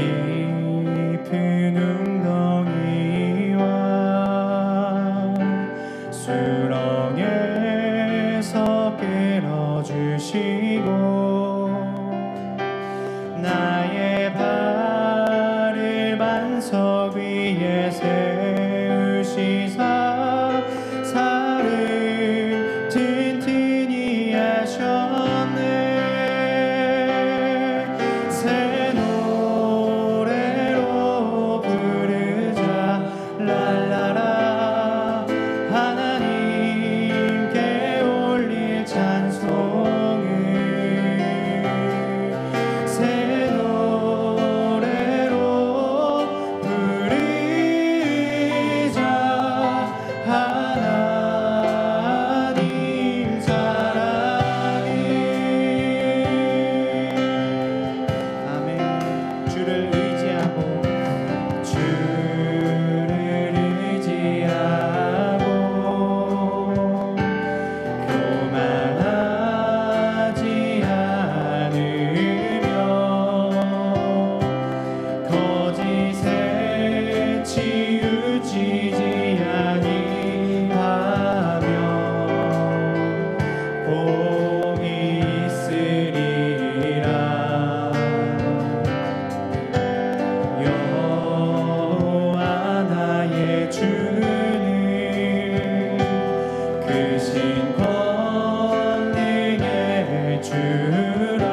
깊은 웅덩이와 수렁에서 끌어주시고 나의 발을 반석 위에 세우시사 살을 튼튼히 하셨네. 새 노래로 부르자 랄라라. 하나님께 올릴 찬송을 새 노래로 부르자. 하나님 사랑해. 아멘. 주를 의지하고 교만하지 않으며 거짓에 치우치지 아니하며 복이 있으리라. 여호와 나의 주는 크신 권능의 주라.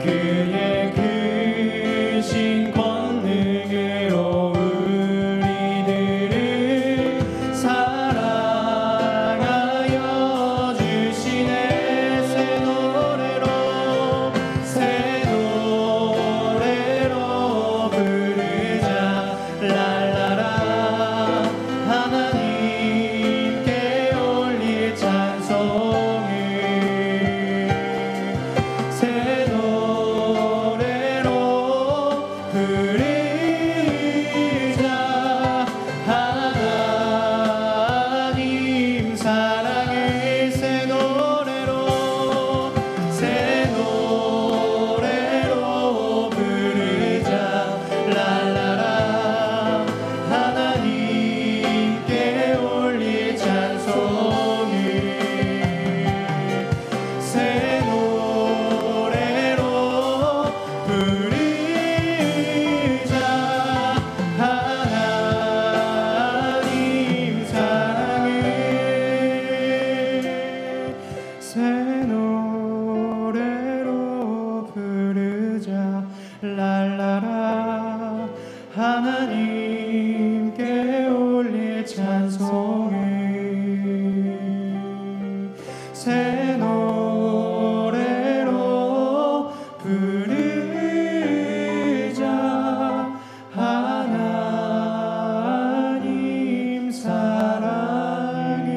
그의 크신 권능으로 우리들을 사랑하여 주시네. 새 노래로 부르자 랄라라. 하나님께 올릴 찬송을 새 노래로 부르자. 하나님 사랑해. 새 노래로 부르자 랄라라. 하나님께 올릴 찬송을 새 노래로 부르자. 하나님 사랑해. 새 노래로 부르자 랄라라. 하나님께 올릴 찬송을 새 노래로 부르자. 하나님 사랑해.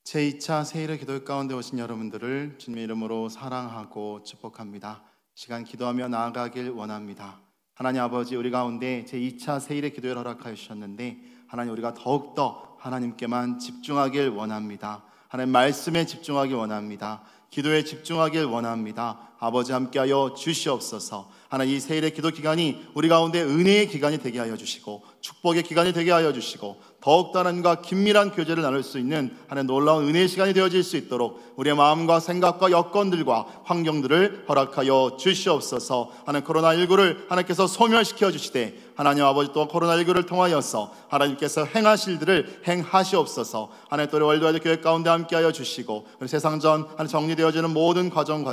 제2차 세일의 기도 가운데 오신 여러분들을 주님의 이름으로 사랑하고 축복합니다. 시간 기도하며 나아가길 원합니다. 하나님 아버지, 우리 가운데 제2차 세일의 기도를 허락하여 주셨는데 하나님, 우리가 더욱더 하나님께만 집중하길 원합니다. 하나님 말씀에 집중하길 원합니다. 기도에 집중하길 원합니다. 아버지, 함께하여 주시옵소서. 하나님, 이 세일의 기도 기간이 우리 가운데 은혜의 기간이 되게 하여 주시고 축복의 기간이 되게 하여 주시고 더욱더 하나님과 긴밀한 교제를 나눌 수 있는 하나님 놀라운 은혜의 시간이 되어질 수 있도록 우리의 마음과 생각과 여건들과 환경들을 허락하여 주시옵소서. 하나님, 코로나19를 하나님께서 소멸시켜 주시되 하나님 아버지, 또 코로나19를 통하여서 하나님께서 행하실 일을 행하시옵소서. 하나님, 또 우리 월드와이드 교회 가운데 함께하여 주시고 우리 세상전 하나님 정리되어지는 모든 과정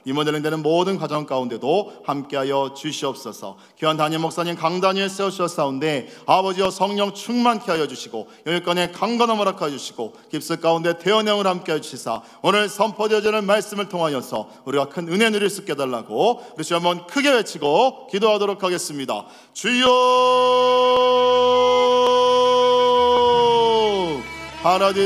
리모델링 되는 모든 과정 가운데도 함께하여 주시옵소서. 귀한 담임 목사님 강단위에 세우셨사온데 아버지여 성령 충만케 하여 주시고 영육간에 강건함 허락하여 주시고 깁스 가운데 태연형을 함께하여 주시사 오늘 선포되어지는 말씀을 통하여서 우리가 큰 은혜 누릴 수 있게 해달라고 우리 주 한번 크게 외치고 기도하도록 하겠습니다. 주여 하나님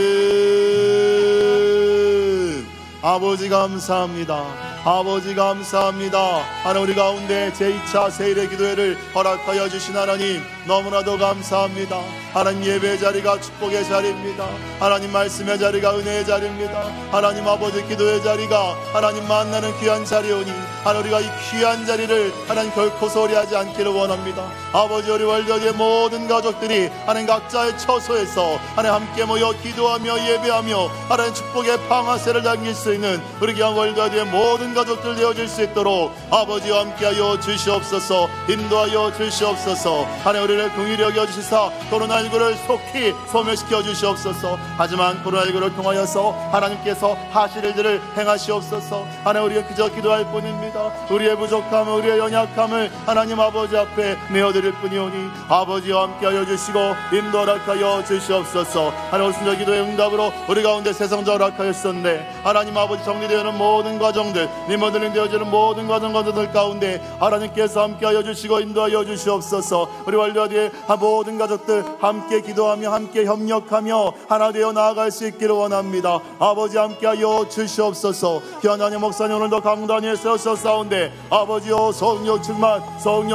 아버지 감사합니다. 아버지 감사합니다. 하나님, 우리 가운데 제2차 세일의 기도회를 허락하여 주신 하나님, 너무나도 감사합니다. 하나님, 예배의 자리가 축복의 자리입니다. 하나님, 말씀의 자리가 은혜의 자리입니다. 하나님 아버지, 기도의 자리가 하나님 만나는 귀한 자리오니 하나님, 우리가 이 귀한 자리를 하나님 결코 소홀히하지 않기를 원합니다. 아버지, 우리 월드의 모든 가족들이 하나님 각자의 처소에서 하나님 함께 모여 기도하며 예배하며 하나님 축복의 방아쇠를 당길 수 있는 우리 귀한 월드의 모든 가족들 되어질 수 있도록 아버지와 함께하여 주시옵소서. 인도하여 주시옵소서. 하나님, 우리를 긍휼히 여겨주시사 코로나19를 속히 소멸시켜 주시옵소서. 하지만 코로나19를 통하여서 하나님께서 하실 일들을 행하시옵소서. 하나님, 우리가 그저 기도할 뿐입니다. 우리의 부족함을, 우리의 연약함을 하나님 아버지 앞에 내어드릴 뿐이오니 아버지와 함께하여 주시고 인도하여 주시옵소서. 하나님, 오순절 기도의 응답으로 우리 가운데 세상적으로 허락하여 주셨네. 하나님 아버지, 정리되어지는 모든 과정들, 리모델링 되어지는 모든 과정들 가운데 하나님께서 함께하여 주시고 인도하여 주시옵소서. 우리 월드와드의 모든 가족들 함께 기도하며 함께 협력하며 하나 되어 나아갈 수 있기를 원합니다. 아버지, 함께하여 주시옵소서. 현안의 목사님 오늘도 강단위에 세우셨사온데 아버지여, 성령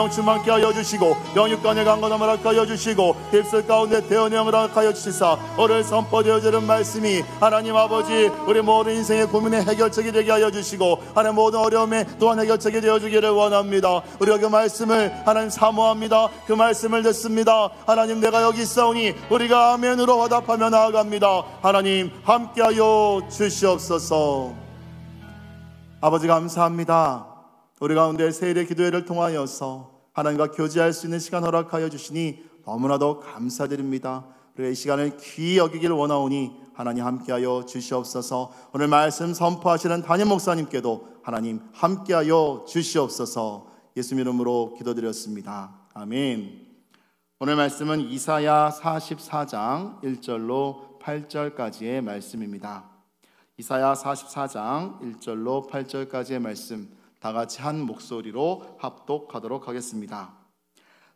충만케 하여 주시고 영육간의 강건함을 허락하여 주시고 입술 가운데 대언형을 허락하여 주시사 오늘 선포되어지는 말씀이 하나님 아버지, 우리 모든 인생의 고민의 해결책이 되게 하여 주시고 하나님 모든 어려움에 또한 해결책이 되어주기를 원합니다. 우리가 그 말씀을 하나님 사모합니다. 그 말씀을 듣습니다. 하나님, 내가 여기 있사오니 우리가 아멘으로 화답하며 나아갑니다. 하나님, 함께하여 주시옵소서. 아버지, 감사합니다. 우리 가운데 세일의 기도회를 통하여서 하나님과 교제할 수 있는 시간 허락하여 주시니 너무나도 감사드립니다. 우리가 이 시간을 귀히 여기기를 원하오니 하나님, 함께하여 주시옵소서. 오늘 말씀 선포하시는 담임 목사님께도 하나님 함께하여 주시옵소서. 예수님 이름으로 기도드렸습니다. 아멘. 오늘 말씀은 이사야 44장 1절로 8절까지의 말씀입니다. 이사야 44장 1절로 8절까지의 말씀 다 같이 한 목소리로 합독하도록 하겠습니다.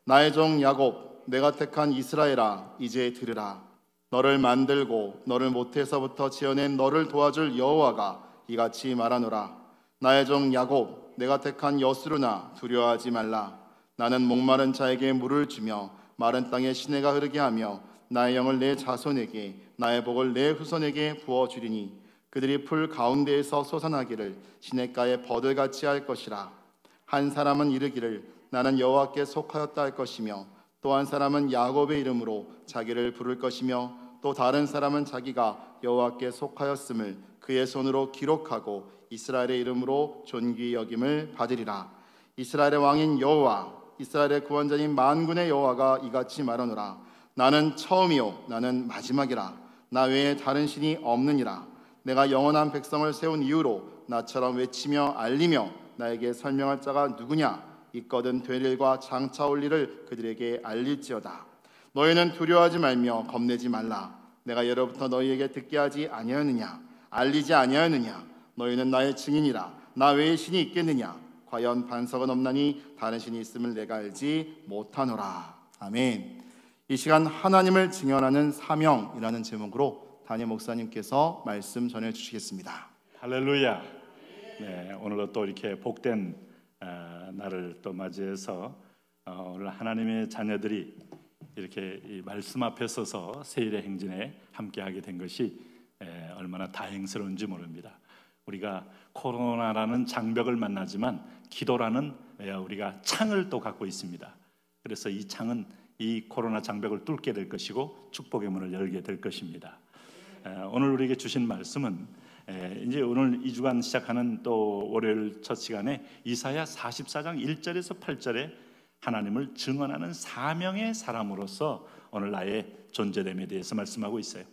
나의 종 야곱, 내가 택한 이스라엘아, 이제 들으라. 너를 만들고 너를 모태에서부터 지어낸 너를 도와줄 여호와가 이같이 말하노라. 나의 종 야곱, 내가 택한 여스루나, 두려워하지 말라. 나는 목마른 자에게 물을 주며 마른 땅에 시내가 흐르게 하며 나의 영을 내 자손에게, 나의 복을 내 후손에게 부어주리니 그들이 풀 가운데에서 솟아나기를 시냇가에 버들같이 할 것이라. 한 사람은 이르기를 나는 여호와께 속하였다 할 것이며, 또 한 사람은 야곱의 이름으로 자기를 부를 것이며, 또 다른 사람은 자기가 여호와께 속하였음을 그의 손으로 기록하고 이스라엘의 이름으로 존귀 여김을 받으리라. 이스라엘의 왕인 여호와, 이스라엘의 구원자인 만군의 여호와가 이같이 말하노라. 나는 처음이요 나는 마지막이라. 나 외에 다른 신이 없느니라. 내가 영원한 백성을 세운 이유로 나처럼 외치며 알리며 나에게 설명할 자가 누구냐? 있거든 될 일과 장차 올 일을 그들에게 알릴지어다. 너희는 두려워하지 말며 겁내지 말라. 내가 예로부터 너희에게 듣게 하지 아니하였느냐? 알리지 아니하였느냐? 너희는 나의 증인이라. 나 외에 신이 있겠느냐? 과연 반석은 없나니 다른 신이 있음을 내가 알지 못하노라. 아멘. 이 시간 하나님을 증언하는 사명이라는 제목으로 담임 목사님께서 말씀 전해주시겠습니다. 할렐루야. 네, 오늘도 또 이렇게 복된 날을 또 맞이해서 오늘 하나님의 자녀들이 이렇게 이 말씀 앞에 서서 세일의 행진에 함께하게 된 것이 얼마나 다행스러운지 모릅니다. 우리가 코로나라는 장벽을 만나지만 기도라는 우리가 창을 또 갖고 있습니다. 그래서 이 창은 이 코로나 장벽을 뚫게 될 것이고 축복의 문을 열게 될 것입니다. 오늘 우리에게 주신 말씀은 이제 오늘 2주간 시작하는 또 월요일 첫 시간에 이사야 44장 1절에서 8절에 하나님을 증언하는 사명의 사람으로서 오늘 나의 존재됨에 대해서 말씀하고 있어요.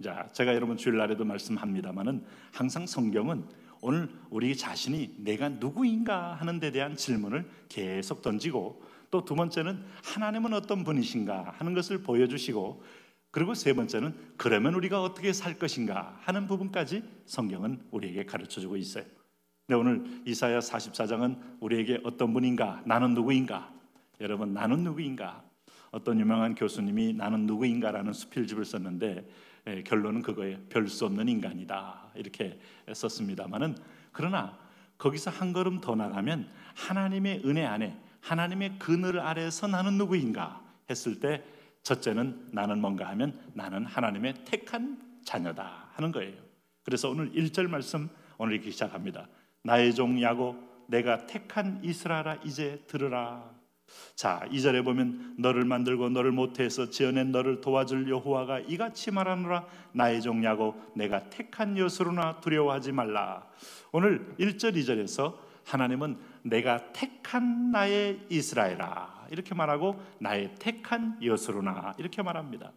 자, 제가 여러분 주일날에도 말씀합니다마는 항상 성경은 오늘 우리 자신이 내가 누구인가 하는 데 대한 질문을 계속 던지고, 또 두 번째는 하나님은 어떤 분이신가 하는 것을 보여주시고, 그리고 세 번째는 그러면 우리가 어떻게 살 것인가 하는 부분까지 성경은 우리에게 가르쳐주고 있어요. 근데 오늘 이사야 44장은 우리에게 어떤 분인가, 나는 누구인가, 여러분 나는 누구인가, 어떤 유명한 교수님이 나는 누구인가라는 수필집을 썼는데 결론은 그거예요. 별 수 없는 인간이다 이렇게 썼습니다마는, 그러나 거기서 한 걸음 더 나가면 하나님의 은혜 안에, 하나님의 그늘 아래에서 나는 누구인가, 했을 때 첫째는 나는 뭔가 하면 나는 하나님의 택한 자녀다 하는 거예요. 그래서 오늘 1절 말씀 오늘 이렇게 시작합니다. 나의 종 야곱 내가 택한 이스라엘아 이제 들으라. 자, 2절에 보면 너를 만들고 너를 모태에서 지어낸 너를 도와줄 여호와가 이같이 말하노라. 나의 종 야곱 내가 택한 여수로나 두려워하지 말라. 오늘 1절 2절에서 하나님은 내가 택한 나의 이스라엘아 이렇게 말하고 나의 택한 여수로나 이렇게 말합니다.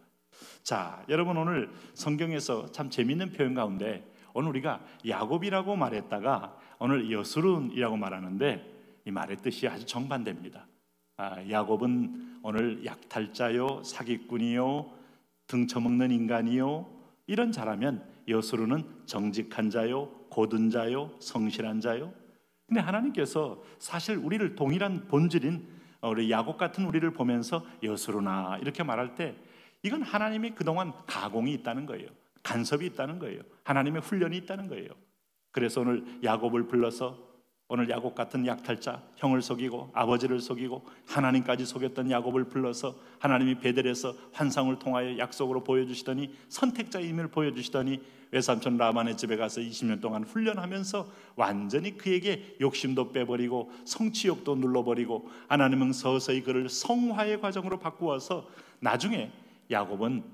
자, 여러분 오늘 성경에서 참 재미있는 표현 가운데 오늘 우리가 야곱이라고 말했다가 오늘 여수론이라고 말하는데 이 말의 뜻이 아주 정반대입니다. 야곱은 오늘 약탈자요, 사기꾼이요, 등쳐먹는 인간이요 이런 자라면 여수론은 정직한 자요, 고든 자요, 성실한 자요. 근데 하나님께서 사실 우리를 동일한 본질인 우리 야곱 같은 우리를 보면서 여수로나 이렇게 말할 때 이건 하나님이 그동안 가공이 있다는 거예요. 간섭이 있다는 거예요. 하나님의 훈련이 있다는 거예요. 그래서 오늘 야곱을 불러서 오늘 야곱 같은 약탈자, 형을 속이고 아버지를 속이고 하나님까지 속였던 야곱을 불러서 하나님이 베델에서 환상을 통하여 약속으로 보여주시더니 선택자의 힘을 보여주시더니 외삼촌 라반의 집에 가서 20년 동안 훈련하면서 완전히 그에게 욕심도 빼버리고 성취욕도 눌러버리고 하나님은 서서히 그를 성화의 과정으로 바꾸어서 나중에 야곱은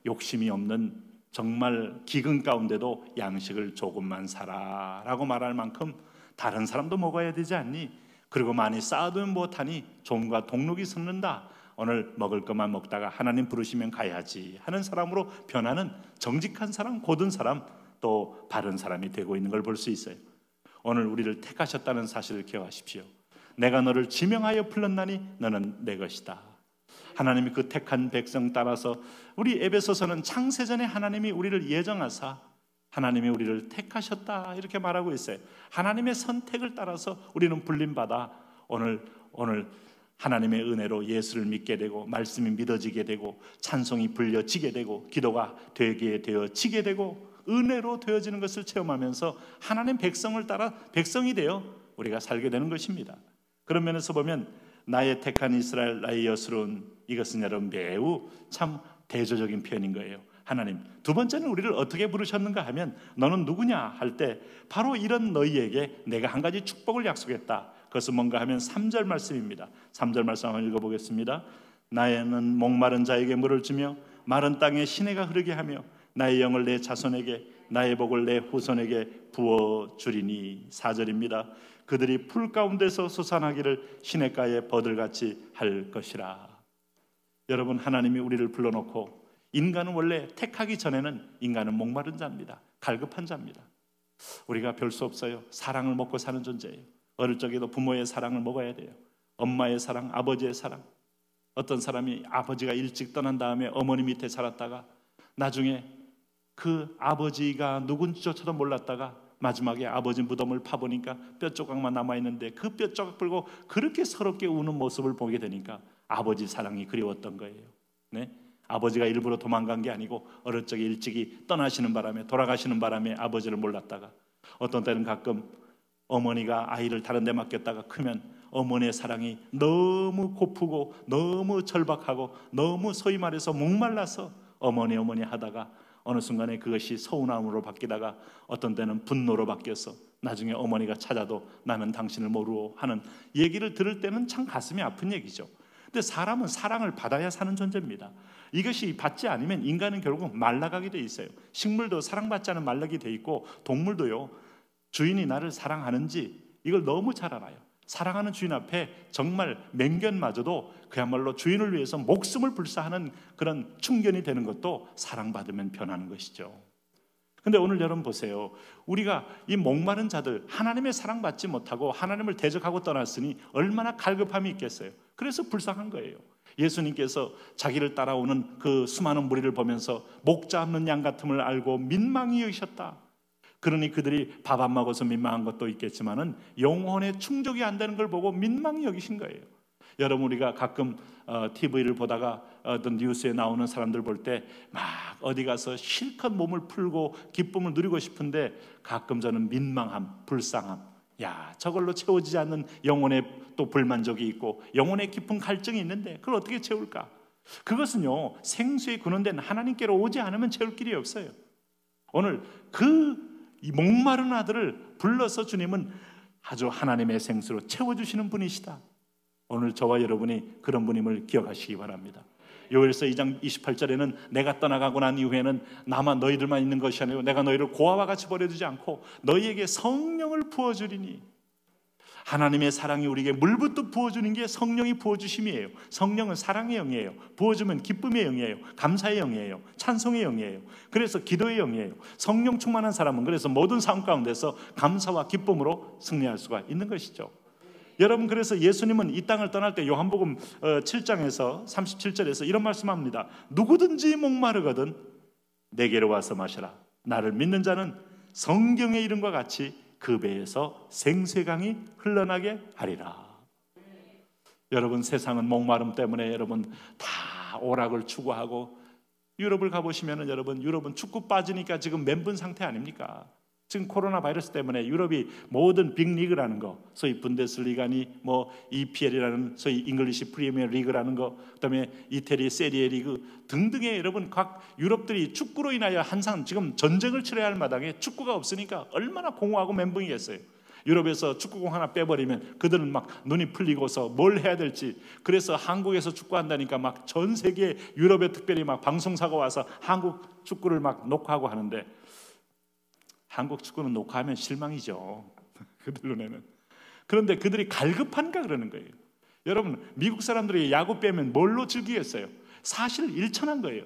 욕심이 없는 정말 기근 가운데도 양식을 조금만 사라 라고 말할 만큼 다른 사람도 먹어야 되지 않니? 그리고 많이 쌓아두면 못하니 종과 동록이 섞는다. 오늘 먹을 것만 먹다가 하나님 부르시면 가야지 하는 사람으로 변하는 정직한 사람, 고든 사람, 또 바른 사람이 되고 있는 걸 볼 수 있어요. 오늘 우리를 택하셨다는 사실을 기억하십시오. 내가 너를 지명하여 불렀나니 너는 내 것이다. 하나님이 그 택한 백성 따라서 우리 에베소서는 창세전에 하나님이 우리를 예정하사 하나님이 우리를 택하셨다 이렇게 말하고 있어요. 하나님의 선택을 따라서 우리는 불림받아 오늘 하나님의 은혜로 예수를 믿게 되고 말씀이 믿어지게 되고 찬송이 불려지게 되고 기도가 되게 되어지게 되고 은혜로 되어지는 것을 체험하면서 하나님 백성을 따라 백성이 되어 우리가 살게 되는 것입니다. 그런 면에서 보면 나의 택한 이스라엘 나의 여수론 이것은 여러분 매우 참 대조적인 표현인 거예요. 하나님. 두 번째는 우리를 어떻게 부르셨는가 하면 너는 누구냐 할 때 바로 이런 너희에게 내가 한 가지 축복을 약속했다. 그것은 뭔가 하면 3절 말씀입니다. 3절 말씀 한번 읽어보겠습니다. 나는 목마른 자에게 물을 주며 마른 땅에 시내가 흐르게 하며 나의 영을 내 자손에게 나의 복을 내 후손에게 부어주리니. 4절입니다. 그들이 풀 가운데서 솟아나기를 시냇가에 버들같이 할 것이라. 여러분 하나님이 우리를 불러놓고 인간은 원래 택하기 전에는 인간은 목마른 자입니다. 갈급한 자입니다. 우리가 별 수 없어요. 사랑을 먹고 사는 존재예요. 어릴 적에도 부모의 사랑을 먹어야 돼요. 엄마의 사랑, 아버지의 사랑. 어떤 사람이 아버지가 일찍 떠난 다음에 어머니 밑에 자랐다가 나중에 그 아버지가 누군지조차도 몰랐다가 마지막에 아버지 무덤을 파보니까 뼈 조각만 남아있는데 그 뼈 조각 불고 그렇게 서럽게 우는 모습을 보게 되니까 아버지 사랑이 그리웠던 거예요. 네? 아버지가 일부러 도망간 게 아니고 어릴 적에 일찍이 떠나시는 바람에 돌아가시는 바람에 아버지를 몰랐다가 어떤 때는 가끔 어머니가 아이를 다른 데 맡겼다가 크면 어머니의 사랑이 너무 고프고 너무 절박하고 너무 소위 말해서 목말라서 어머니 하다가 어느 순간에 그것이 서운함으로 바뀌다가 어떤 때는 분노로 바뀌어서 나중에 어머니가 찾아도 나는 당신을 모르고 하는 얘기를 들을 때는 참 가슴이 아픈 얘기죠. 근데 사람은 사랑을 받아야 사는 존재입니다. 이것이 받지 않으면 인간은 결국 말라가게 돼 있어요. 식물도 사랑받지 않은 말라게 돼 있고 동물도요. 주인이 나를 사랑하는지 이걸 너무 잘 알아요. 사랑하는 주인 앞에 정말 맹견마저도 그야말로 주인을 위해서 목숨을 불사하는 그런 충견이 되는 것도 사랑받으면 변하는 것이죠. 근데 오늘 여러분 보세요. 우리가 이 목마른 자들 하나님의 사랑받지 못하고 하나님을 대적하고 떠났으니 얼마나 갈급함이 있겠어요. 그래서 불쌍한 거예요. 예수님께서 자기를 따라오는 그 수많은 무리를 보면서 목자 없는 양 같음을 알고 민망히 여기셨다. 그러니 그들이 밥 안 먹어서 민망한 것도 있겠지만은 영혼의 충족이 안 되는 걸 보고 민망히 여기신 거예요. 여러분 우리가 가끔 TV를 보다가 어떤 뉴스에 나오는 사람들 볼 때 막 어디 가서 실컷 몸을 풀고 기쁨을 누리고 싶은데 가끔 저는 민망함, 불쌍함, 야 저걸로 채워지지 않는 영혼의 또 불만족이 있고 영혼의 깊은 갈증이 있는데 그걸 어떻게 채울까? 그것은요, 생수에 근원된 하나님께로 오지 않으면 채울 길이 없어요. 오늘 그 목마른 아들을 불러서 주님은 아주 하나님의 생수로 채워주시는 분이시다. 오늘 저와 여러분이 그런 분임을 기억하시기 바랍니다. 요엘서 2장 28절에는 내가 떠나가고 난 이후에는 나만 너희들만 있는 것이 아니고 내가 너희를 고아와 같이 버려두지 않고 너희에게 성령을 부어주리니, 하나님의 사랑이 우리에게 물부터 부어주는 게 성령이 부어주심이에요. 성령은 사랑의 영이에요. 부어주면 기쁨의 영이에요. 감사의 영이에요. 찬송의 영이에요. 그래서 기도의 영이에요. 성령 충만한 사람은 그래서 모든 삶 가운데서 감사와 기쁨으로 승리할 수가 있는 것이죠. 여러분, 그래서 예수님은 이 땅을 떠날 때 요한복음 7장에서 37절에서 이런 말씀합니다. 누구든지 목마르거든 내게로 와서 마셔라. 나를 믿는 자는 성경의 이름과 같이 그 배에서 생수의 강이 흘러나게 하리라. 여러분, 세상은 목마름 때문에 여러분 다 오락을 추구하고, 유럽을 가보시면 여러분, 유럽은 축구 빠지니까 지금 멘붕 상태 아닙니까? 지금 코로나 바이러스 때문에 유럽이 모든 빅리그라는 거, 소위 분데스리가니 뭐 EPL이라는 소위 잉글리시 프리미어 리그라는 거, 그다음에 이태리 세리에 리그 등등의 여러분 각 유럽들이 축구로 인하여 항상 지금 전쟁을 치러야 할 마당에 축구가 없으니까 얼마나 공허하고 멘붕이겠어요. 유럽에서 축구공 하나 빼버리면 그들은 막 눈이 풀리고서 뭘 해야 될지, 그래서 한국에서 축구한다니까 막 전 세계 유럽에 특별히 막 방송사가 와서 한국 축구를 막 녹화하고 하는데, 한국 축구는 녹화하면 실망이죠. 그들 눈에는. 그런데 그들이 갈급한가 그러는 거예요. 여러분, 미국 사람들이 야구 빼면 뭘로 즐기겠어요? 사실 일천한 거예요.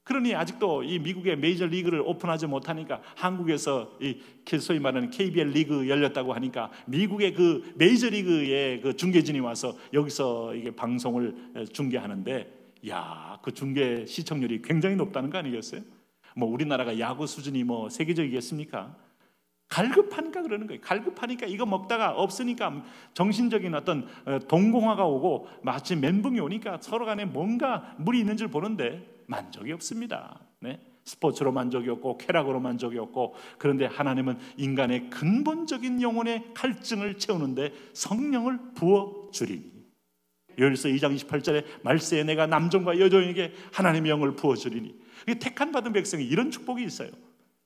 그러니 아직도 이 미국의 메이저 리그를 오픈하지 못하니까 한국에서 이 소위 말하는 KBL 리그 열렸다고 하니까 미국의 그 메이저 리그의 그 중계진이 와서 여기서 이게 방송을 중계하는데, 야, 그 중계 시청률이 굉장히 높다는 거 아니겠어요? 뭐 우리나라가 야구 수준이 뭐 세계적이겠습니까? 갈급하니까 그러는 거예요. 갈급하니까 이거 먹다가 없으니까 정신적인 어떤 동공화가 오고 마치 멘붕이 오니까 서로 간에 뭔가 물이 있는 줄 보는데 만족이 없습니다. 네? 스포츠로 만족이 없고 쾌락으로 만족이 없고, 그런데 하나님은 인간의 근본적인 영혼의 갈증을 채우는데 성령을 부어주리니, 요엘서 2장 28절에 말세에 내가 남종과 여종에게 하나님의 영을 부어주리니, 택한 받은 백성이 이런 축복이 있어요.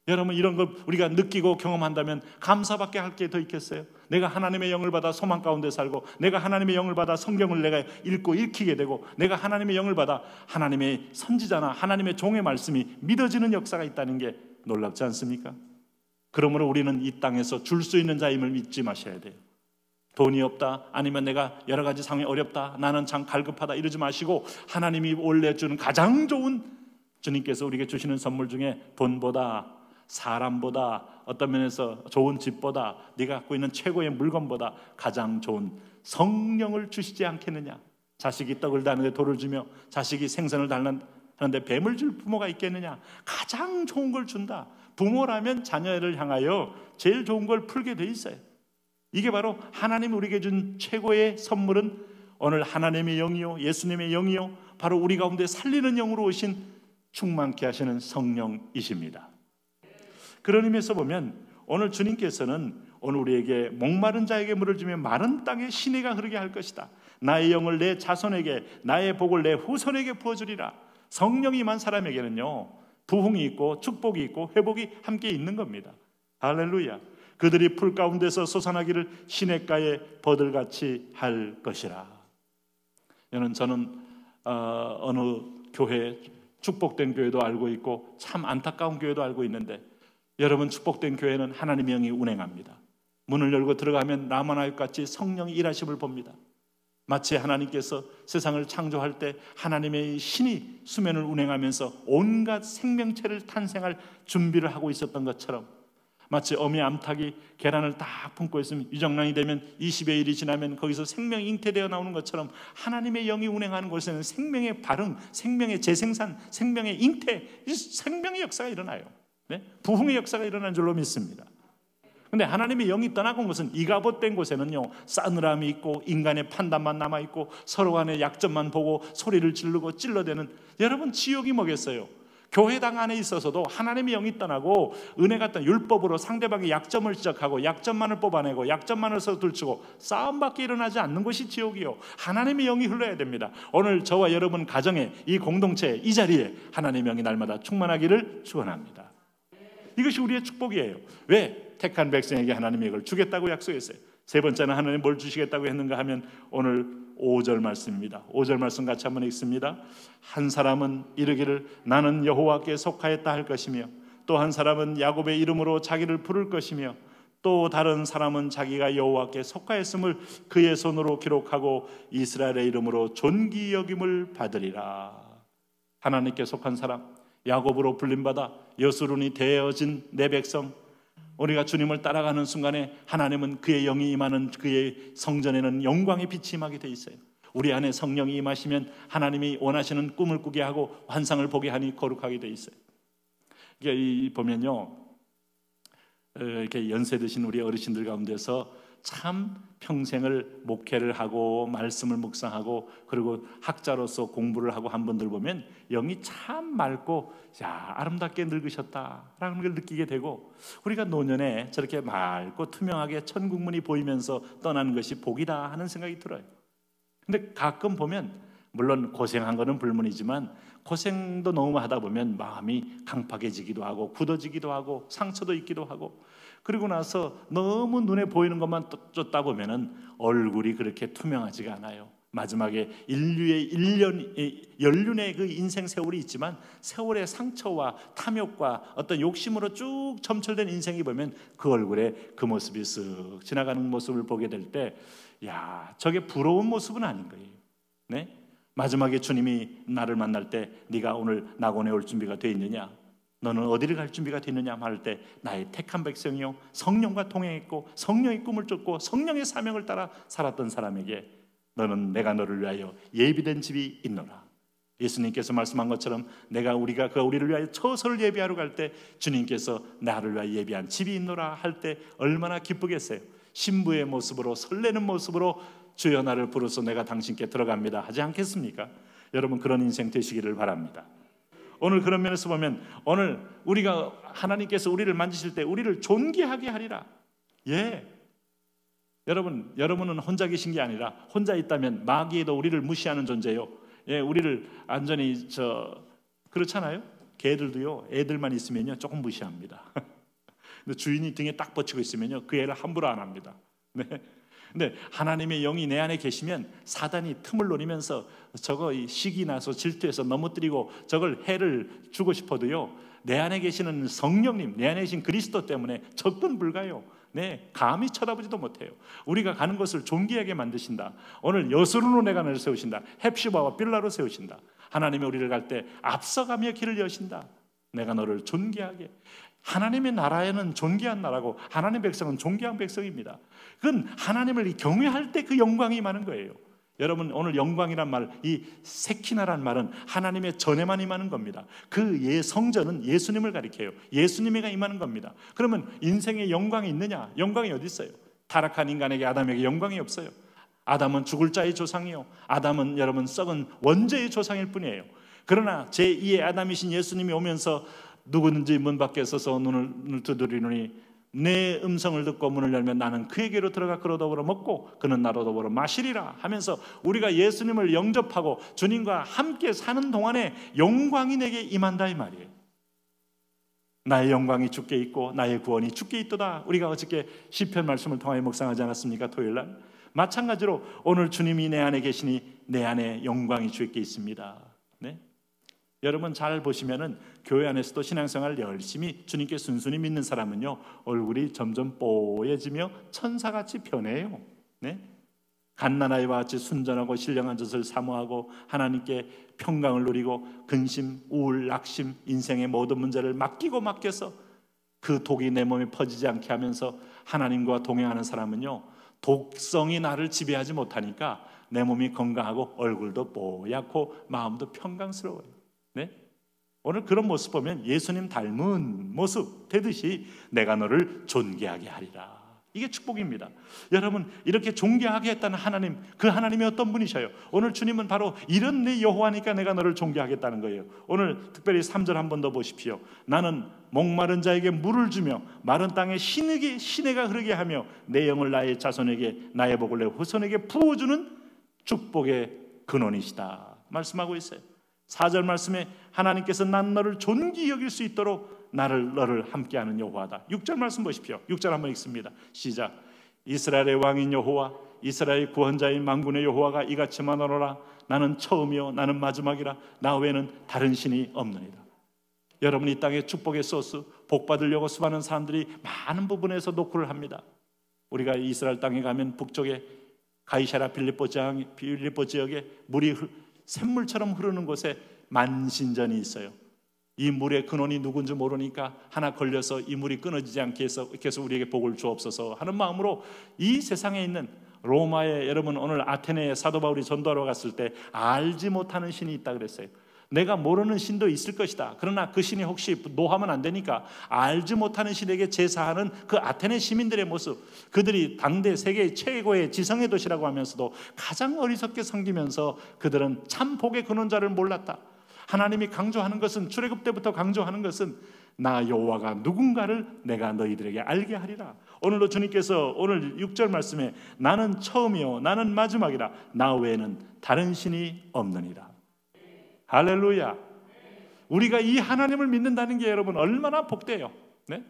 여러분, 이런 걸 우리가 느끼고 경험한다면 감사밖에 할 게 더 있겠어요? 내가 하나님의 영을 받아 소망 가운데 살고, 내가 하나님의 영을 받아 성경을 내가 읽고 읽히게 되고, 내가 하나님의 영을 받아 하나님의 선지자나 하나님의 종의 말씀이 믿어지는 역사가 있다는 게 놀랍지 않습니까? 그러므로 우리는 이 땅에서 줄 수 있는 자임을 잊지 마셔야 돼요. 돈이 없다, 아니면 내가 여러 가지 상황이 어렵다, 나는 참 갈급하다 이러지 마시고, 하나님이 원래 주는 가장 좋은, 주님께서 우리에게 주시는 선물 중에 돈보다, 사람보다, 어떤 면에서 좋은 집보다, 네가 갖고 있는 최고의 물건보다 가장 좋은 성령을 주시지 않겠느냐. 자식이 떡을 다는데 돌을 주며 자식이 생선을 달는데 뱀을 줄 부모가 있겠느냐. 가장 좋은 걸 준다. 부모라면 자녀를 향하여 제일 좋은 걸 풀게 돼 있어요. 이게 바로 하나님이 우리에게 준 최고의 선물은 오늘 하나님의 영이요, 예수님의 영이요, 바로 우리 가운데 살리는 영으로 오신 충만케 하시는 성령이십니다. 그런 의미에서 보면 오늘 주님께서는 오늘 우리에게 목마른 자에게 물을 주며 마른 땅에 시내가 흐르게 할 것이다. 나의 영을 내 자손에게, 나의 복을 내 후손에게 부어주리라. 성령이 임한 사람에게는요, 부흥이 있고 축복이 있고 회복이 함께 있는 겁니다. 할렐루야. 그들이 풀 가운데서 솟아나기를 시냇가에 버들같이 할 것이라. 저는 어느 교회, 축복된 교회도 알고 있고 참 안타까운 교회도 알고 있는데, 여러분, 축복된 교회는 하나님의 영이 운행합니다. 문을 열고 들어가면 라마나옳같이 성령이 일하심을 봅니다. 마치 하나님께서 세상을 창조할 때 하나님의 신이 수면을 운행하면서 온갖 생명체를 탄생할 준비를 하고 있었던 것처럼, 마치 어미 암탉이 계란을 딱 품고 있으면 유정란이 되면 20여 일이 지나면 거기서 생명이 잉태되어 나오는 것처럼, 하나님의 영이 운행하는 곳에는 생명의 발흥, 생명의 재생산, 생명의 잉태, 생명의 역사가 일어나요. 네? 부흥의 역사가 일어난 줄로 믿습니다. 그런데 하나님의 영이 떠나간 곳은, 이가봇된 곳에는요, 싸늘함이 있고 인간의 판단만 남아있고 서로 간의 약점만 보고 소리를 지르고 찔러대는, 여러분, 지옥이 뭐겠어요? 교회당 안에 있어서도 하나님의 영이 떠나고 은혜가 떠나 율법으로 상대방의 약점을 지적하고 약점만을 뽑아내고 약점만을 서둘치고 싸움밖에 일어나지 않는 것이 지옥이요, 하나님의 영이 흘러야 됩니다. 오늘 저와 여러분 가정에, 이 공동체, 이 자리에 하나님의 영이 날마다 충만하기를 축원합니다. 이것이 우리의 축복이에요. 왜? 택한 백성에게 하나님의 영을 주겠다고 약속했어요. 세 번째는 하나님 뭘 주시겠다고 했는가 하면 오늘 5절 말씀입니다. 5절 말씀 같이 한번 읽습니다. 한 사람은 이르기를 나는 여호와께 속하였다 할 것이며, 또 한 사람은 야곱의 이름으로 자기를 부를 것이며, 또 다른 사람은 자기가 여호와께 속하였음을 그의 손으로 기록하고 이스라엘의 이름으로 존귀 여김을 받으리라. 하나님께 속한 사람, 야곱으로 불림받아 여수론이 되어진 내 백성, 우리가 주님을 따라가는 순간에 하나님은 그의 영이 임하는 그의 성전에는 영광의 빛이 임하게 돼 있어요. 우리 안에 성령이 임하시면 하나님이 원하시는 꿈을 꾸게 하고 환상을 보게 하니 거룩하게 돼 있어요. 이게 보면요, 이렇게 연세 드신 우리 어르신들 가운데서 참 평생을 목회를 하고 말씀을 묵상하고 그리고 학자로서 공부를 하고 한 분들 보면 영이 참 맑고, 야, 아름답게 늙으셨다라는 걸 느끼게 되고, 우리가 노년에 저렇게 맑고 투명하게 천국문이 보이면서 떠나는 것이 복이다 하는 생각이 들어요. 근데 가끔 보면 물론 고생한 거는 불문이지만 고생도 너무 하다 보면 마음이 강팍해지기도 하고 굳어지기도 하고 상처도 있기도 하고, 그리고 나서 너무 눈에 보이는 것만 쫓다 보면은 얼굴이 그렇게 투명하지가 않아요. 마지막에 인류의 연륜의 그 인생 세월이 있지만 세월의 상처와 탐욕과 어떤 욕심으로 쭉 점철된 인생이 보면 그 얼굴에 그 모습이 쓱 지나가는 모습을 보게 될 때, 야, 저게 부러운 모습은 아닌 거예요. 네? 마지막에 주님이 나를 만날 때 네가 오늘 낙원에 올 준비가 돼 있느냐, 너는 어디를 갈 준비가 되느냐 할 때, 나의 택한 백성이요 성령과 동행했고 성령의 꿈을 쫓고 성령의 사명을 따라 살았던 사람에게 너는 내가 너를 위하여 예비된 집이 있노라. 예수님께서 말씀한 것처럼 우리가 우리를 위하여 처소를 예비하러 갈 때 주님께서 나를 위하여 예비한 집이 있노라 할 때 얼마나 기쁘겠어요. 신부의 모습으로 설레는 모습으로 주여 나를 부르소 내가 당신께 들어갑니다 하지 않겠습니까? 여러분, 그런 인생 되시기를 바랍니다. 오늘 그런 면에서 보면 오늘 우리가 하나님께서 우리를 만지실 때 우리를 존귀하게 하리라. 예, 여러분은 혼자 계신 게 아니라 혼자 있다면 마귀에도 우리를 무시하는 존재요. 예, 우리를 안전히 그렇잖아요. 개들도요, 애들만 있으면요 조금 무시합니다. 근데 주인이 등에 딱 뻗치고 있으면요 그 애를 함부로 안 합니다. 네. 근데 하나님의 영이 내 안에 계시면 사단이 틈을 노리면서 저거 시기 나서 질투해서 넘어뜨리고 저걸 해를 주고 싶어도요, 내 안에 계시는 성령님, 내 안에 계신 그리스도 때문에 접근 불가요. 네, 감히 쳐다보지도 못해요. 우리가 가는 것을 존귀하게 만드신다. 오늘 여수론으로 내가 너를 세우신다. 헵시바와 빌라로 세우신다. 하나님이 우리를 갈 때 앞서가며 길을 여신다. 내가 너를 존귀하게. 하나님의 나라에는 존귀한 나라고 하나님의 백성은 존귀한 백성입니다. 그건 하나님을 경외할 때 그 영광이 임하는 거예요. 여러분, 오늘 영광이란 말, 이 세키나란 말은 하나님의 전에만 임하는 겁니다. 그 성전은 예수님을 가리켜요. 예수님에게 임하는 겁니다. 그러면 인생에 영광이 있느냐? 영광이 어디 있어요? 타락한 인간에게, 아담에게 영광이 없어요. 아담은 죽을 자의 조상이요, 아담은 여러분 썩은 원죄의 조상일 뿐이에요. 그러나 제2의 아담이신 예수님이 오면서 누구든지 문 밖에 서서 눈을 두드리노니 내 음성을 듣고 문을 열면 나는 그에게로 들어가 그로 더불어 먹고 그는 나로 더불어 마시리라 하면서 우리가 예수님을 영접하고 주님과 함께 사는 동안에 영광이 내게 임한다 이 말이에요. 나의 영광이 주께 있고 나의 구원이 주께 있도다. 우리가 어저께 시편 말씀을 통하여 묵상하지 않았습니까? 토요일날. 마찬가지로 오늘 주님이 내 안에 계시니 내 안에 영광이 주께 있습니다. 네? 여러분 잘 보시면은 교회 안에서도 신앙생활 열심히 주님께 순순히 믿는 사람은요 얼굴이 점점 뽀얘지며 천사같이 변해요. 네? 갓난아이와 같이 순전하고 신령한 젖을 사모하고 하나님께 평강을 누리고 근심, 우울, 낙심, 인생의 모든 문제를 맡겨서 그 독이 내 몸에 퍼지지 않게 하면서 하나님과 동행하는 사람은요 독성이 나를 지배하지 못하니까 내 몸이 건강하고 얼굴도 뽀얗고 마음도 평강스러워요. 네? 오늘 그런 모습 보면 예수님 닮은 모습 되듯이 내가 너를 존귀하게 하리라. 이게 축복입니다. 여러분, 이렇게 존귀하게 했다는 하나님, 그 하나님이 어떤 분이셔요? 오늘 주님은 바로 이런 내 여호와니까 내가 너를 존귀하겠다는 거예요. 오늘 특별히 3절 한 번 더 보십시오. 나는 목마른 자에게 물을 주며 마른 땅에 시내가 흐르게 하며 내 영을 나의 자손에게 나의 복을 내 후손에게 부어주는 축복의 근원이시다 말씀하고 있어요. 4절 말씀에 하나님께서 난 너를 존귀 여길 수 있도록 너를 함께하는 여호와다. 6절 말씀 보십시오. 6절 한번 읽습니다. 시작. 이스라엘의 왕인 여호와, 이스라엘 구원자인 만군의 여호와가 이같이 말하노라. 나는 처음이요 나는 마지막이라. 나 외에는 다른 신이 없느니라. 여러분, 이 땅의 축복의 소스, 복 받으려고 수많은 사람들이 많은 부분에서 노크를 합니다. 우리가 이스라엘 땅에 가면 북쪽에 가이사랴 빌립보 지역에 물이 샘물처럼 흐르는 곳에 만신전이 있어요. 이 물의 근원이 누군지 모르니까 하나 걸려서 이 물이 끊어지지 않게 해서 계속 우리에게 복을 주옵소서 하는 마음으로 이 세상에 있는 로마에, 여러분 오늘 아테네에 사도 바울이 전도하러 갔을 때 알지 못하는 신이 있다 그랬어요. 내가 모르는 신도 있을 것이다. 그러나 그 신이 혹시 노하면 안 되니까 알지 못하는 신에게 제사하는 그 아테네 시민들의 모습, 그들이 당대 세계 최고의 지성의 도시라고 하면서도 가장 어리석게 섬기면서 그들은 참 복의 근원자를 몰랐다. 하나님이 강조하는 것은, 출애굽 때부터 강조하는 것은 나 여호와가 누군가를 내가 너희들에게 알게 하리라. 오늘도 주님께서 오늘 6절 말씀에 나는 처음이요 나는 마지막이라. 나 외에는 다른 신이 없느니라. 할렐루야. 우리가 이 하나님을 믿는다는 게 여러분 얼마나 복돼요. 네?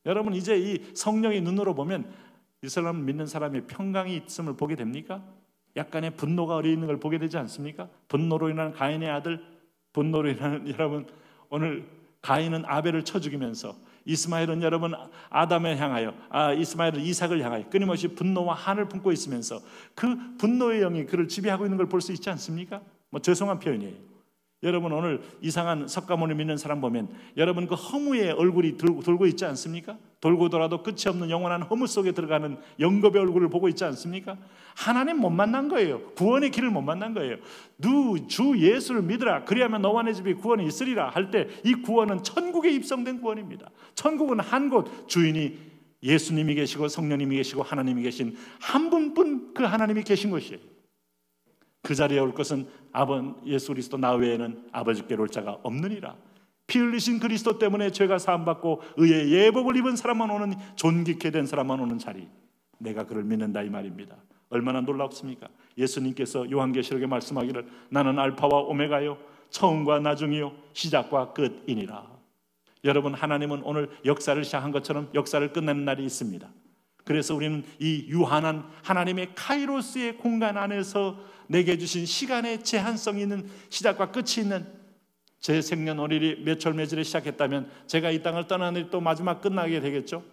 여러분, 이제 이 성령의 눈으로 보면 이슬람 믿는 사람이 평강이 있음을 보게 됩니까? 약간의 분노가 어려 있는 걸 보게 되지 않습니까? 분노로 인한 가인의 아들, 분노로 인한, 여러분 오늘 가인은 아벨을 쳐 죽이면서 이스마엘은 여러분 아담을 향하여, 이스마엘은 이삭을 향하여 끊임없이 분노와 한을 품고 있으면서 그 분노의 영이 그를 지배하고 있는 걸 볼 수 있지 않습니까? 뭐 죄송한 표현이에요. 여러분, 오늘 이상한 석가모니 믿는 사람 보면 여러분 그 허무의 얼굴이 돌고 있지 않습니까? 돌고 돌아도 끝이 없는 영원한 허무 속에 들어가는 영겁의 얼굴을 보고 있지 않습니까? 하나님 못 만난 거예요. 구원의 길을 못 만난 거예요. 주 예수를 믿으라, 그리하면 너와 내 집이 구원이 있으리라 할 때 이 구원은 천국에 입성된 구원입니다. 천국은 한 곳, 주인이 예수님이 계시고 성령님이 계시고 하나님이 계신 한 분뿐 그 하나님이 계신 것이에요. 그 자리에 올 것은 예수 그리스도 나 외에는 아버지께로 올 자가 없느니라. 피 흘리신 그리스도 때문에 죄가 사함받고 의의 예복을 입은 사람만 오는, 존귀케 된 사람만 오는 자리, 내가 그를 믿는다 이 말입니다. 얼마나 놀랍습니까? 예수님께서 요한계시록에 말씀하기를 나는 알파와 오메가요 처음과 나중이요 시작과 끝이니라. 여러분, 하나님은 오늘 역사를 시작한 것처럼 역사를 끝내는 날이 있습니다. 그래서 우리는 이 유한한 하나님의 카이로스의 공간 안에서 내게 주신 시간의 제한성이 있는, 시작과 끝이 있는, 제 생년월일이 몇월 며칠에 시작했다면 제가 이 땅을 떠나는 또 마지막 끝나게 되겠죠.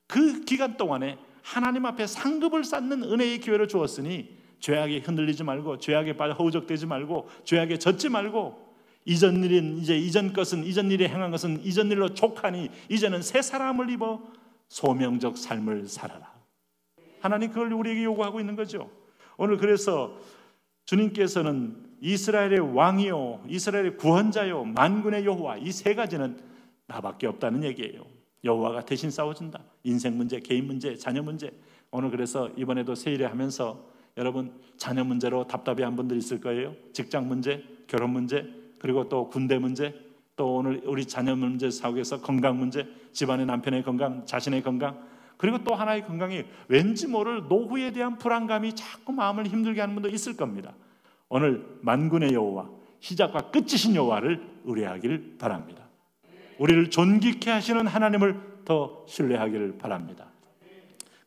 그 기간 동안에 하나님 앞에 상급을 쌓는 은혜의 기회를 주었으니 죄악에 흔들리지 말고, 죄악에 빠져 허우적대지 말고, 죄악에 젖지 말고, 이전 일은 이제 이전 일에 행한 것은 이전 일로 족하니 이제는 새 사람을 입어 소명적 삶을 살아라. 하나님 그걸 우리에게 요구하고 있는 거죠. 오늘 그래서 주님께서는 이스라엘의 왕이요 이스라엘의 구원자요 만군의 여호와, 이 세 가지는 나밖에 없다는 얘기예요. 여호와가 대신 싸워준다. 인생 문제, 개인 문제, 자녀 문제. 오늘 그래서 이번에도 세일에 하면서 여러분 자녀 문제로 답답해한 분들 있을 거예요. 직장 문제, 결혼 문제, 그리고 또 군대 문제, 또 오늘 우리 자녀 문제 사옥에서 건강 문제, 집안의 남편의 건강, 자신의 건강, 그리고 또 하나의 건강이 왠지 모를 노후에 대한 불안감이 자꾸 마음을 힘들게 하는 분도 있을 겁니다. 오늘 만군의 여호와, 시작과 끝이신 여호와를 의뢰하기를 바랍니다. 우리를 존귀케 하시는 하나님을 더 신뢰하기를 바랍니다.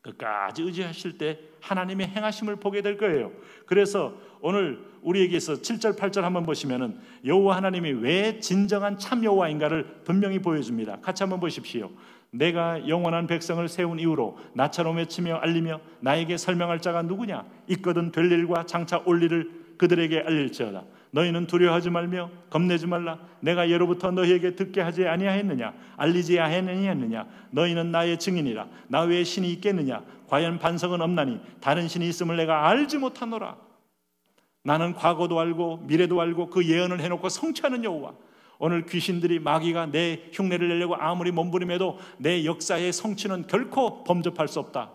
끝까지 의지하실 때 하나님의 행하심을 보게 될 거예요. 그래서 오늘 우리에게서 7절 8절 한번 보시면은 여호와 하나님이 왜 진정한 참 여호와인가를 분명히 보여줍니다. 같이 한번 보십시오. 내가 영원한 백성을 세운 이후로 나처럼 외치며 알리며 나에게 설명할 자가 누구냐? 있거든 될 일과 장차 올 일을 그들에게 알릴지어다. 너희는 두려워하지 말며 겁내지 말라. 내가 예로부터 너희에게 듣게 하지 아니하였느냐? 알리지 아니하였느냐? 너희는 나의 증인이라. 나 외에 신이 있겠느냐? 과연 반석은 없나니 다른 신이 있음을 내가 알지 못하노라. 나는 과거도 알고 미래도 알고 그 예언을 해놓고 성취하는 여호와. 오늘 귀신들이 마귀가 내 흉내를 내려고 아무리 몸부림해도 내 역사의 성취는 결코 범접할 수 없다.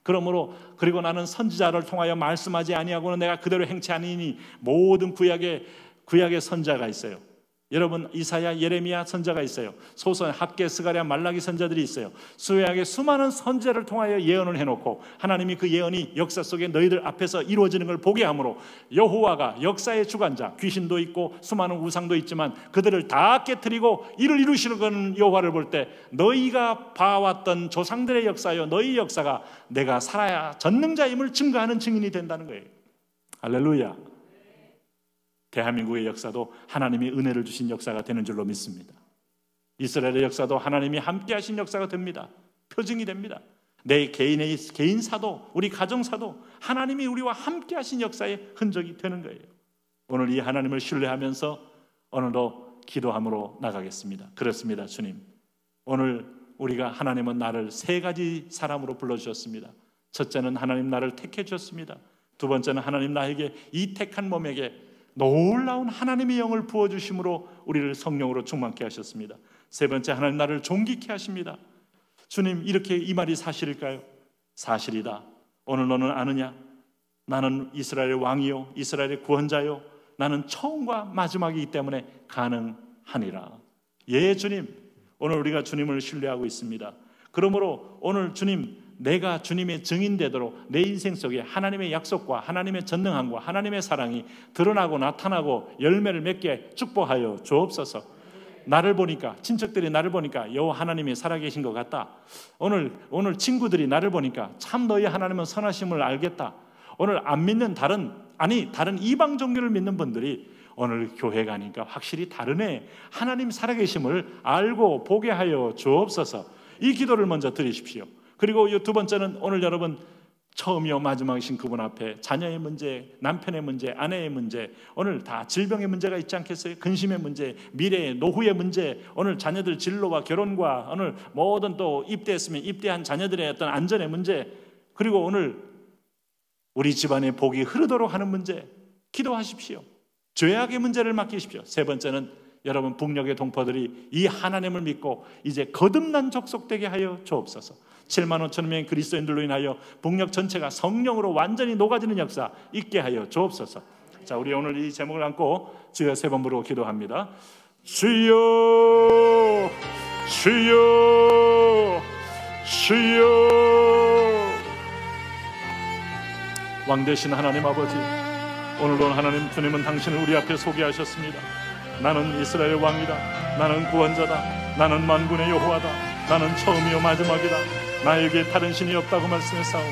그러므로 그리고 나는 선지자를 통하여 말씀하지 아니하고는 내가 그대로 행치 아니니 모든 구약의 선자가 있어요. 여러분 이사야, 예레미야 선자가 있어요. 소선, 학개, 스가랴, 말라기 선자들이 있어요. 수약의 수많은 선지자를 통하여 예언을 해놓고 하나님이 그 예언이 역사 속에 너희들 앞에서 이루어지는 걸 보게 하므로 여호와가 역사의 주관자, 귀신도 있고 수많은 우상도 있지만 그들을 다 깨트리고 이를 이루시는 건 여호와를 볼 때 너희가 봐왔던 조상들의 역사요 너희 역사가 내가 살아야 전능자임을 증거하는 증인이 된다는 거예요. 할렐루야. 대한민국의 역사도 하나님이 은혜를 주신 역사가 되는 줄로 믿습니다. 이스라엘의 역사도 하나님이 함께 하신 역사가 됩니다. 표징이 됩니다. 내 개인사도 우리 가정사도 하나님이 우리와 함께 하신 역사의 흔적이 되는 거예요. 오늘 이 하나님을 신뢰하면서 오늘도 기도함으로 나가겠습니다. 그렇습니다. 주님, 오늘 우리가 하나님은 나를 세 가지 사람으로 불러주셨습니다. 첫째는 하나님 나를 택해 주셨습니다. 두 번째는 하나님 나에게 이 택한 몸에게 놀라운 하나님의 영을 부어주심으로 우리를 성령으로 충만케 하셨습니다. 세 번째, 하나님 나를 존귀케 하십니다. 주님, 이렇게 이 말이 사실일까요? 사실이다. 오늘 너는 아느냐? 나는 이스라엘의 왕이요 이스라엘의 구원자요 나는 처음과 마지막이기 때문에 가능하니라. 예, 주님, 오늘 우리가 주님을 신뢰하고 있습니다. 그러므로 오늘 주님, 내가 주님의 증인되도록 내 인생 속에 하나님의 약속과 하나님의 전능함과 하나님의 사랑이 드러나고 나타나고 열매를 맺게 축복하여 주옵소서. 나를 보니까, 친척들이 나를 보니까 여호와 하나님이 살아계신 것 같다. 오늘 친구들이 나를 보니까 참 너희 하나님은 선하심을 알겠다. 오늘 안 믿는 다른 이방 종교를 믿는 분들이 오늘 교회 가니까 확실히 다르네, 하나님 살아계심을 알고 보게 하여 주옵소서. 이 기도를 먼저 드리십시오. 그리고 이 두 번째는 오늘 여러분 처음이요 마지막이신 그분 앞에 자녀의 문제, 남편의 문제, 아내의 문제, 오늘 다 질병의 문제가 있지 않겠어요? 근심의 문제, 미래의 노후의 문제, 오늘 자녀들 진로와 결혼과 오늘 모든 또 입대했으면 입대한 자녀들의 어떤 안전의 문제, 그리고 오늘 우리 집안의 복이 흐르도록 하는 문제 기도하십시오. 죄악의 문제를 맡기십시오. 세 번째는 여러분 북녘의 동포들이 이 하나님을 믿고 이제 거듭난 족속되게 하여 주옵소서. 7만 5천 명의 그리스도인들로 인하여 북녘 전체가 성령으로 완전히 녹아지는 역사 있게 하여 주옵소서. 자, 우리 오늘 이 제목을 안고 주여 세 번 부르고 기도합니다. 주여, 주여, 주여. 왕 되신 하나님 아버지, 오늘도 하나님 주님은 당신을 우리 앞에 소개하셨습니다. 나는 이스라엘의 왕이다. 나는 구원자다. 나는 만군의 여호와다. 나는 처음이요 마지막이다. 나에게 다른 신이 없다고 말씀했사오니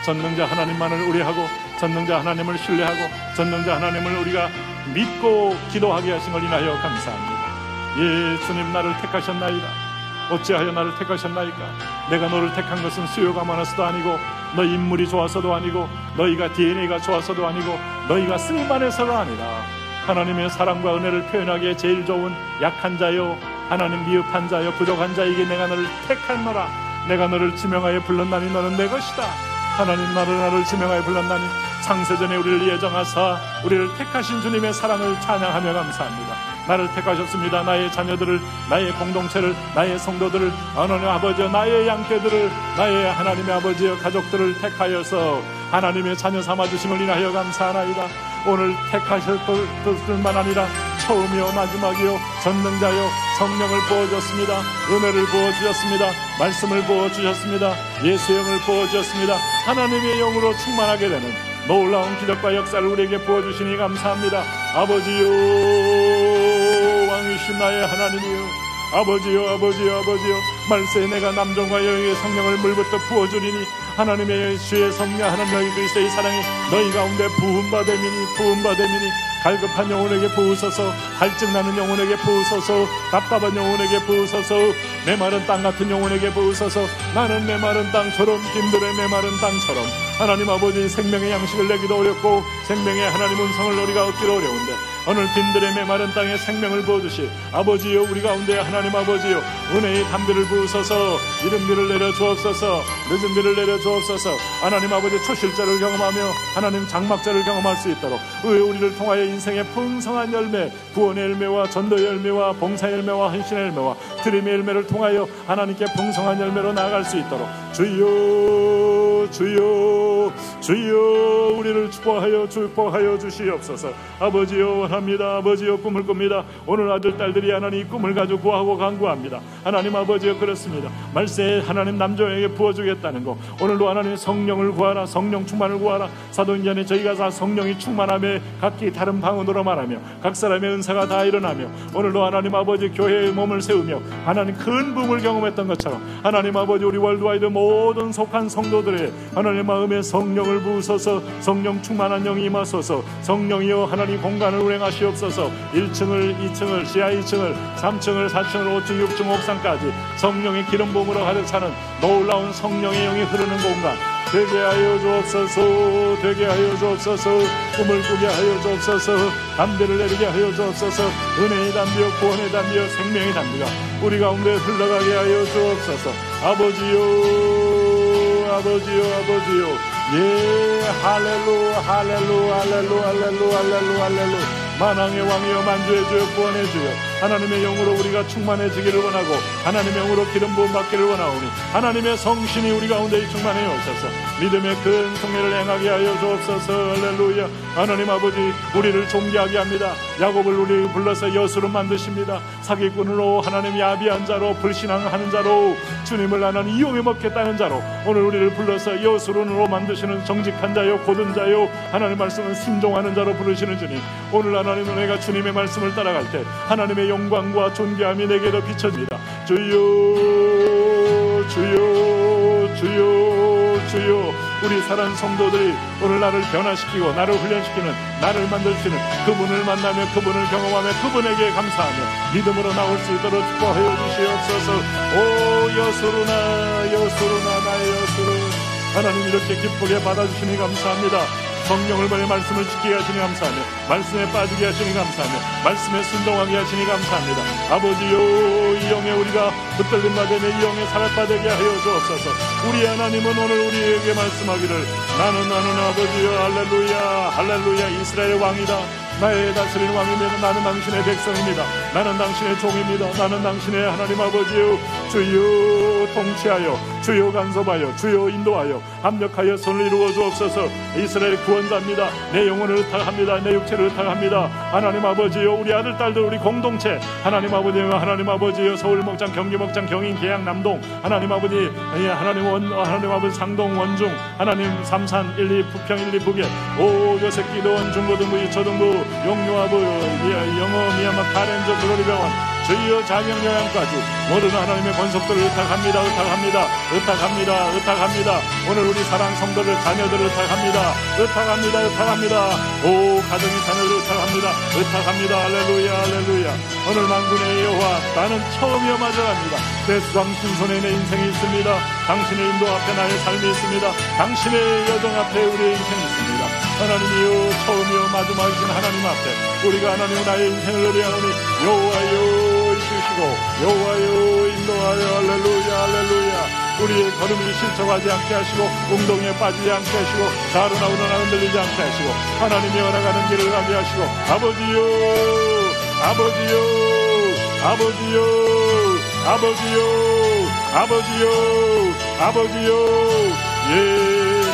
전능자 하나님만을 의뢰하고 전능자 하나님을 신뢰하고 전능자 하나님을 우리가 믿고 기도하게 하신 걸 인하여 감사합니다. 예, 주님 나를 택하셨나이다. 어찌하여 나를 택하셨나이까? 내가 너를 택한 것은 수요가 많아서도 아니고 너희 인물이 좋아서도 아니고 너희가 DNA가 좋아서도 아니고 너희가 쓸만해서가 아니라 하나님의 사랑과 은혜를 표현하기에 제일 좋은 약한 자요 하나님 미흡한 자요 부족한 자에게 내가 너를 택하노라. 내가 너를 지명하여 불렀나니 너는 내 것이다. 하나님 나를 지명하여 불렀나니 창세전에 우리를 예정하사 우리를 택하신 주님의 사랑을 찬양하며 감사합니다. 나를 택하셨습니다. 나의 자녀들을, 나의 공동체를, 나의 성도들을, 하나님 아버지여 나의 양떼들을, 나의 하나님의 아버지여 가족들을 택하여서 하나님의 자녀 삼아주심을 인하여 감사하나이다. 오늘 택하셨을뿐만 아니라 처음이요 마지막이요 전능자요 성령을 부어주셨습니다. 은혜를 부어주셨습니다. 말씀을 부어주셨습니다. 예수의 영을 부어주셨습니다. 하나님의 영으로 충만하게 되는 놀라운 기적과 역사를 우리에게 부어주시니 감사합니다. 아버지요, 왕이신 나의 하나님이요, 아버지요, 아버지요, 아버지요, 말세에 내가 남종과 여인의 성령을 물부터 부어주리니 하나님의 주의 성령 하나님의 그리스도의 사랑이 너희 가운데 부음받음이니 갈급한 영혼에게 부으소서, 갈증나는 영혼에게 부으소서, 답답한 영혼에게 부으소서, 메마른 땅 같은 영혼에게 부으소서. 나는 메마른 땅처럼, 김들의 메마른 땅처럼 하나님 아버지 생명의 양식을 내기도 어렵고 생명의 하나님 음성을 우리가 얻기도 어려운데 오늘 빈들의 메마른 땅에 생명을 부어주시 아버지여, 우리 가운데 하나님 아버지여 은혜의 담배를 부으소서. 이른 비를 내려 주옵소서. 늦은 비를 내려 주옵소서. 하나님 아버지 초실자를 경험하며 하나님 장막자를 경험할 수 있도록 우리를 통하여 인생의 풍성한 열매, 구원의 열매와 전도의 열매와 봉사의 열매와 헌신의 열매와 드림의 열매를 통하여 하나님께 풍성한 열매로 나아갈 수 있도록 주여 주여 주여 우리를 축복하여 주시옵소서. 아버지여 원합니다. 아버지여 꿈을 꿉니다. 오늘 아들 딸들이 하나님 꿈을 가지고 구하고 간구합니다. 하나님 아버지여 그렇습니다. 말세에 하나님 남종에게 부어주겠다는 거, 오늘도 하나님 성령을 구하라, 성령 충만을 구하라. 사도행전에 저희가 다 성령이 충만함에 각기 다른 방언으로 말하며 각 사람의 은사가 다 일어나며 오늘도 하나님 아버지 교회의 몸을 세우며 하나님 큰 부흥을 경험했던 것처럼 하나님 아버지 우리 월드와이드 모든 속한 성도들의 하나님 마음에 성령을 부으소서. 성령 충만한 영이 임하소서. 성령이여 하나님 공간을 운행하시옵소서. 1층을 2층을 지하 2층을 3층을 4층을 5층 6층 옥상까지 성령의 기름 부음으로 가득 차는 놀라운 성령의 영이 흐르는 공간 되게 하여 주옵소서. 되게 하여 주옵소서. 꿈을 꾸게 하여 주옵소서. 담대를 내리게 하여 주옵소서. 은혜의 담비요 구원의 담비요 생명의 담비가 우리 가운데 흘러가게 하여 주옵소서. 아버지요 아버지요 아버지요. 예 할렐루야 할렐루야 할렐루야 할렐루야 할렐루야 할렐루야. 만왕의 왕이여 만주의 주여 구원의 주여 하나님의 영으로 우리가 충만해지기를 원하고 하나님의 영으로 기름 부음 받기를 원하오니 하나님의 성신이 우리 가운데 충만해 오셔서 믿음의 큰 성례를 행하게 하여 주옵소서. 할렐루야. 하나님 아버지 우리를 존귀하게 합니다. 야곱을 우리 불러서 여수로 만드십니다. 사기꾼으로 하나님 야비한 자로 불신앙하는 자로 주님을 하나님 이용해 먹겠다는 자로 오늘 우리를 불러서 여수론으로 만드시는 정직한 자요 곧은 자요 하나님 말씀은 순종하는 자로 부르시는 주님, 오늘 하나님 내가 주님의 말씀을 따라갈 때 하나님의 영광과 존귀함이 내게도 비춰집니다. 주여 주여 주여 주여. 우리 사랑 성도들이 오늘 나를 변화시키고 나를 훈련시키는 나를 만들시는 그분을 만나며 그분을 경험하며 그분에게 감사하며 믿음으로 나올 수 있도록 축복하여 주시옵소서. 오 여수로나 여수로나 나의 여수로. 하나님 이렇게 기쁘게 받아주시니 감사합니다. 성령을 보내 말씀을 지키게 하시니 감사하며 말씀에 빠지게 하시니 감사하며 말씀에 순종하게 하시니 감사합니다. 아버지요 이 영에 우리가 붙들림 받으며 이 영에 사랑받게 하여 주옵소서. 우리 하나님은 오늘 우리에게 말씀하기를 나는 아버지요 할렐루야 할렐루야 이스라엘 왕이다. 나의 다스리는 왕이면 나는 당신의 백성입니다. 나는 당신의 종입니다. 나는 당신의 하나님 아버지요 주여 통치하여 주여 간섭하여 주여 인도하여 합력하여 선을 이루어 주옵소서. 이스라엘 구원자입니다. 내 영혼을 의탁합니다. 내 육체를 의탁합니다. 하나님 아버지요 우리 아들 딸들 우리 공동체 하나님 아버지요 하나님 아버지요 서울 목장 경기 목장 경인 계양 남동 하나님 아버지 하나님 아버지 상동 원중 하나님 삼산 1, 2 부평 1, 2 북에 오 요새 기도원 중고등부 유초등부 용요하부 영어 미얀마 카렌저 드로리병원 주여 장영요양까지 모든 하나님의 권속들을 의탁합니다. 의탁합니다. 의탁합니다. 의탁합니다. 오늘 우리 사랑 성도들 자녀들을 의탁합니다. 의탁합니다. 의탁합니다. 오 가정의 자녀들을 의탁합니다. 의탁합니다. 할렐루야 할렐루야. 오늘 만군의 여호와 나는 처음이여 마저합니다. 내 수상 신손에 내 인생이 있습니다. 당신의 인도 앞에 나의 삶이 있습니다. 당신의 여정 앞에 우리의 인생이 있습니다. 하나님이여 처음이여 마지막이신 하나님 앞에 우리가 하나님 나의 인생을 의뢰하노니 여호와여 이끄시고 여호와여 인도하여 할렐루야 할렐루야. 우리의 걸음이 실족하지 않게 하시고 웅덩이에 빠지지 않게 하시고 좌로나 우로나 흔들리지 않게 하시고 하나님이 열어가는 길을 가게 하시고 아버지여 아버지여 아버지여 아버지여 아버지여 아버지여 예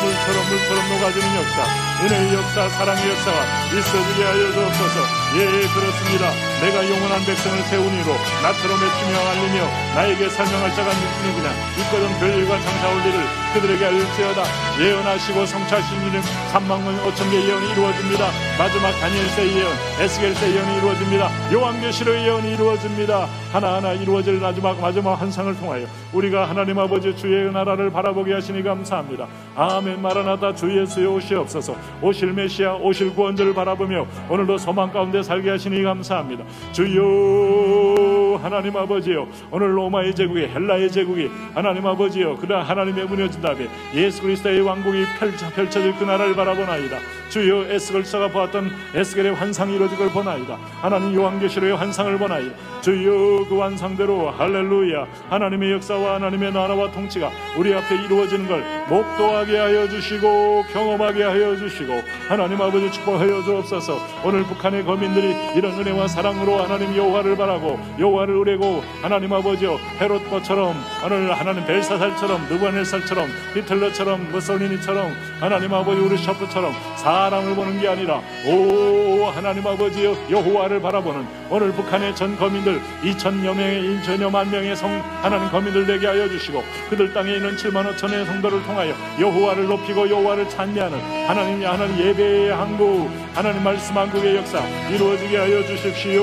물처럼 녹아지는 역사 은혜의 역사 사랑의 역사가 있어지게 하여 주옵소서. 예 그렇습니다. 내가 영원한 백성을 세우니로 나처럼 외치며 알리며 나에게 설명할 자가 누구냐 있거든 별일과 장사올 일을 그들에게 알릴지어다. 예언하시고 성취하신 일은 3만 5천 예언이 이루어집니다. 마지막 다니엘서의 예언 에스겔서의 예언이 이루어집니다. 요한계시로의 예언이 이루어집니다. 하나하나 이루어질 마지막 환상을 통하여 우리가 하나님 아버지 주의 나라를 바라보게 하시니 감사합니다. 아멘. 마라나다 주 예수여 오시옵소서. 오실 메시아 오실 구원자를 바라보며 오늘도 소망 가운데 살게 하시니 감사합니다. 주여 하나님 아버지여 오늘 로마의 제국이 헬라의 제국이 하나님 아버지여 그러나 하나님의 무너진 다음에 예수 그리스도의 왕국이 펼쳐질 그 나라를 바라보나이다. 주여 에스겔서가 보았던 에스겔의 환상이 이루어질 걸 보나이다. 하나님 요한계시록의 환상을 보나이다. 주여 그 환상대로 할렐루야 하나님의 역사와 하나님의 나라와 통치가 우리 앞에 이루어지는 걸 목도하게 하여 주시고 경험하게 하여 주시고 하나님 아버지 축복하여 주옵소서. 오늘 북한의 거민들이 이런 은혜와 사랑으로 하나님 여호와를 바라고 여호와를 의뢰고 하나님 아버지여 헤롯처럼 오늘 하나님 벨사살처럼 느부갓네살처럼 히틀러처럼 무솔리니처럼 하나님 아버지 우리 샤프처럼 사람을 보는 게 아니라 오 하나님 아버지여 여호와를 바라보는 오늘 북한의 전 거민들 2천여 명의 2천여만 명의 하나님 거민들 되게 하여 주시고 그들 땅에 있는 7만 5천의 성도를 통하여 여호와를 높이고 여호와를 찬미하는 하나님 예배의 한국 하나님 말씀 한국의 역사 이루어지게 하여 주십시오.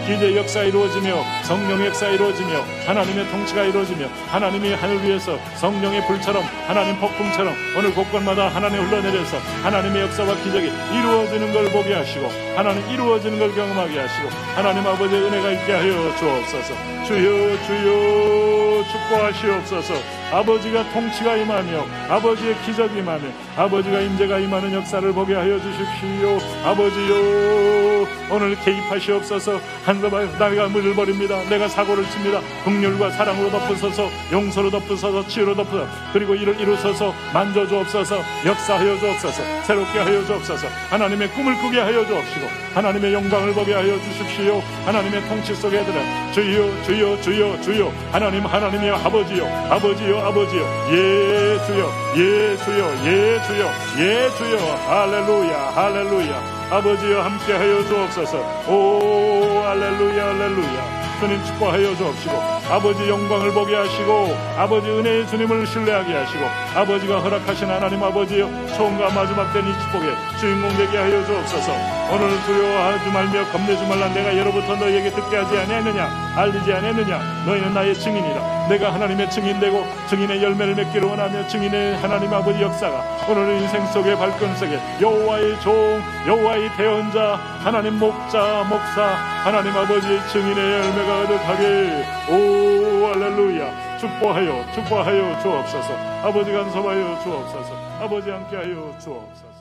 기대 역사 이루어지며 성령의 역사 이루어지며 하나님의 통치가 이루어지며 하나님이 하늘 위에서 성령의 불처럼 하나님 폭풍처럼 오늘 곳곳마다 하나님 흘러내려서 하나님의 역사와 기적이 이루어지는 걸 보게 하시고 하나님 이루어지는 걸 경험하게 하시고 하나님 아버지의 은혜가 있게 하여 주옵소서. 주여 주여 축복하시옵소서. 아버지가 통치가 임하며 아버지의 기적이 임하며 아버지가 임재가 임하는 역사를 보게 하여 주십시오. 아버지요 오늘 개입하시옵소서. 내가 물을 버립니다. 내가 사고를 칩니다. 긍휼과 사랑으로 덮으소서. 용서로 덮으소서. 치유로 덮으소서. 그리고 이를 이루소서. 만져주옵소서. 역사하여 주옵소서. 새롭게 하여 주옵소서. 하나님의 꿈을 꾸게 하여 주옵시고 하나님의 영광을 보게 하여 주십시오. 하나님의 통치 속에 들어 주여 주여 주여 주여 하나님의 아버지요 아버지요 아버지요 예 주여 예 주여 예 주여 예 주여 할렐루야 할렐루야 아버지여 함께하여 주옵소서. 오 할렐루야 할렐루야 주님 축복하여 주옵시고 아버지 영광을 보게 하시고 아버지 은혜의 주님을 신뢰하게 하시고 아버지가 허락하신 하나님 아버지여 처음과 마지막 된 이 축복에 주인공 되게 하여 주옵소서. 오늘 두려워하지 말며 겁내지 말라. 내가 예로부터 너희에게 듣게 하지 아니했느냐 알리지 아니했느냐. 너희는 나의 증인이라. 내가 하나님의 증인되고 증인의 열매를 맺기를 원하며 증인의 하나님 아버지 역사가 오늘 인생 속에 발걸음 속에 여호와의 종 여호와의 대언자 하나님 목자 목사 하나님 아버지의 증인의 열매가 가득하게 오 할렐루야 축복하여 주옵소서. 아버지 간섭하여 주옵소서. 아버지 함께하여 주옵소서.